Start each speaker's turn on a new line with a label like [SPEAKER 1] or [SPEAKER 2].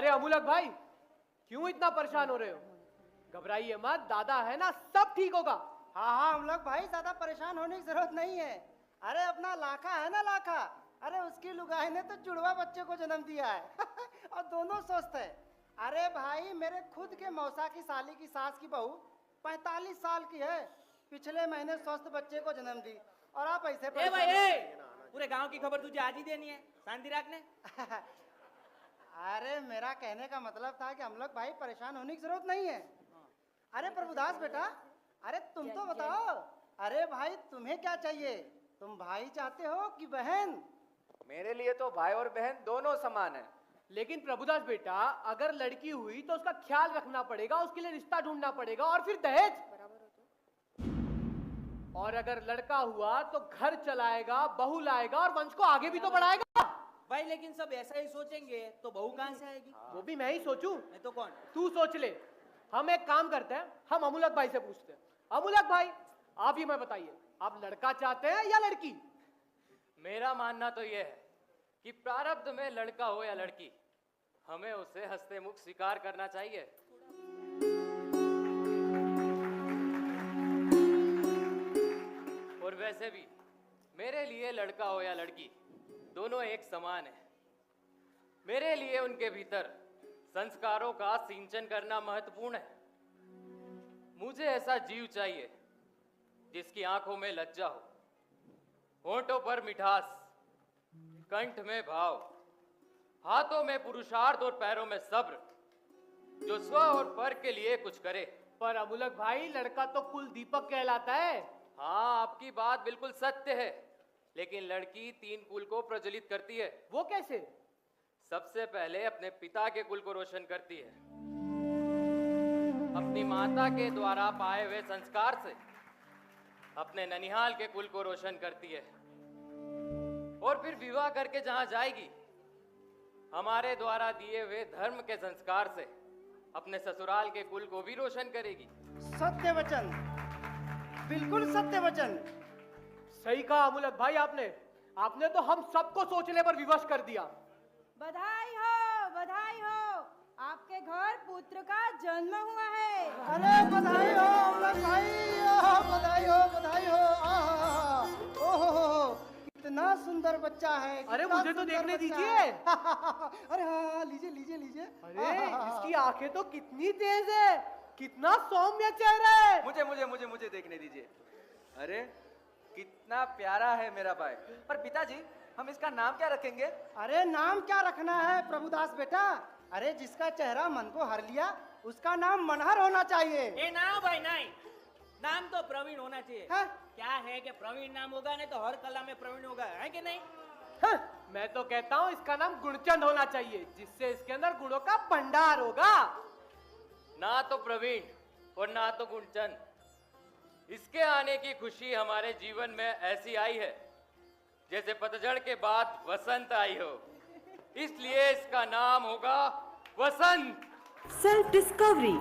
[SPEAKER 1] अरे अमूलक भाई, क्यों इतना परेशान हो रहे हो? घबराइए मत, दादा है ना, सब ठीक होगा।
[SPEAKER 2] हाँ हाँ हम लोग भाई ज्यादा परेशान होने की जरूरत नहीं है। अरे अपना लाखा है ना, लाखा, अरे उसकी लुगाई ने तो जुड़वा बच्चे को जन्म दिया है और दोनों स्वस्थ है। अरे भाई मेरे खुद के मौसा की साली की सास की बहू 45 साल की है, पिछले महीने स्वस्थ बच्चे को जन्म दी और आप ऐसे
[SPEAKER 3] ए भाई पूरे गांव की खबर तुझे आज ही देनी है, शांति रखने।
[SPEAKER 2] अरे मेरा कहने का मतलब था कि हम लोग भाई परेशान होने की जरूरत नहीं है। अरे प्रभुदास बेटा, अरे तुम तो बताओ, अरे भाई तुम्हें क्या चाहिए? तुम भाई चाहते हो कि बहन?
[SPEAKER 4] मेरे लिए तो भाई और बहन दोनों समान है।
[SPEAKER 1] लेकिन प्रभुदास बेटा, अगर लड़की हुई तो उसका ख्याल रखना पड़ेगा, उसके लिए रिश्ता ढूंढना पड़ेगा और फिर दहेज। और अगर लड़का हुआ तो घर चलाएगा, बहू लाएगा और वंश को आगे भी तो बढ़ाएगा।
[SPEAKER 3] भाई लेकिन सब ऐसा ही सोचेंगे तो बहू कहां से आएगी?
[SPEAKER 1] वो भी मैं ही सोचूं?
[SPEAKER 3] नहीं तो कौन?
[SPEAKER 1] तू सोच ले। हम एक काम करते हैं, हम अमूलक भाई से पूछते हैं। अमूलक भाई, आप ही मैं बताइए, आप लड़का चाहते हैं या लड़की?
[SPEAKER 5] मेरा मानना तो यह है कि प्रारब्ध में लड़का हो या लड़की, हमें उसे हंसते मुख स्वीकार करना चाहिए। और वैसे भी मेरे लिए लड़का हो या लड़की, दोनों एक समान है। मेरे लिए उनके भीतर संस्कारों का सिंचन करना महत्वपूर्ण है। मुझे ऐसा जीव चाहिए जिसकी आंखों में लज्जा हो, होंठों पर मिठास, कंठ में भाव, हाथों में पुरुषार्थ और पैरों में सब्र, जो स्व और पर के लिए कुछ करे।
[SPEAKER 1] पर अमूलक भाई, लड़का तो कुल दीपक कहलाता है।
[SPEAKER 5] हाँ, आपकी बात बिल्कुल सत्य है, लेकिन लड़की 3 कुल को प्रज्वलित करती है।
[SPEAKER 1] वो कैसे?
[SPEAKER 5] सबसे पहले अपने पिता के कुल को रोशन करती है, अपनी माता के द्वारा पाए हुए संस्कार से अपने ननिहाल के कुल को रोशन करती है, और फिर विवाह करके जहां जाएगी, हमारे द्वारा दिए हुए धर्म के संस्कार से अपने ससुराल के कुल को भी रोशन करेगी।
[SPEAKER 2] सत्य वचन, बिल्कुल सत्य वचन।
[SPEAKER 1] सही कहा अमूलक भाई आपने तो हम सबको सोचने पर विवश कर दिया।
[SPEAKER 6] बधाई हो, बधाई हो, आपके घर पुत्र का जन्म हुआ है।
[SPEAKER 2] अरे बधाई हो अमूलक भाई, बधाई हो, बधाई हो। ओहो, कितना सुंदर बच्चा है।
[SPEAKER 1] अरे
[SPEAKER 2] कितना
[SPEAKER 1] मुझे तो
[SPEAKER 2] सुंदर
[SPEAKER 1] देखने
[SPEAKER 2] बच्चा
[SPEAKER 1] दीजिए।
[SPEAKER 2] है। अरे हाँ, लीजिए लीजिए लीजिए।
[SPEAKER 1] अरे इसकी आंखें तो कितनी तेज है, कितना सौम्य चेहरा है।
[SPEAKER 4] मुझे मुझे मुझे मुझे देखने दीजिए। अरे कितना प्यारा है मेरा भाई। पर पिताजी, हम इसका नाम क्या रखेंगे?
[SPEAKER 2] अरे नाम क्या रखना है प्रभुदास बेटा? अरे जिसका चेहरा मन को हर लिया उसका नाम मनहर होना चाहिए।
[SPEAKER 3] ए ना भाई नहीं, नाम तो प्रवीण होना चाहिए।
[SPEAKER 2] हाँ?
[SPEAKER 3] क्या है कि प्रवीण नाम होगा नहीं तो हर कला में प्रवीण होगा, है कि नहीं?
[SPEAKER 1] हाँ, मैं तो कहता हूँ इसका नाम गुणचंद होना चाहिए, जिससे इसके अंदर गुणों का भंडार होगा।
[SPEAKER 5] ना तो प्रवीण और ना तो गुणचंद, इसके आने की खुशी हमारे जीवन में ऐसी आई है जैसे पतझड़ के बाद वसंत आई हो, इसलिए इसका नाम होगा वसंत।
[SPEAKER 7] Self discovery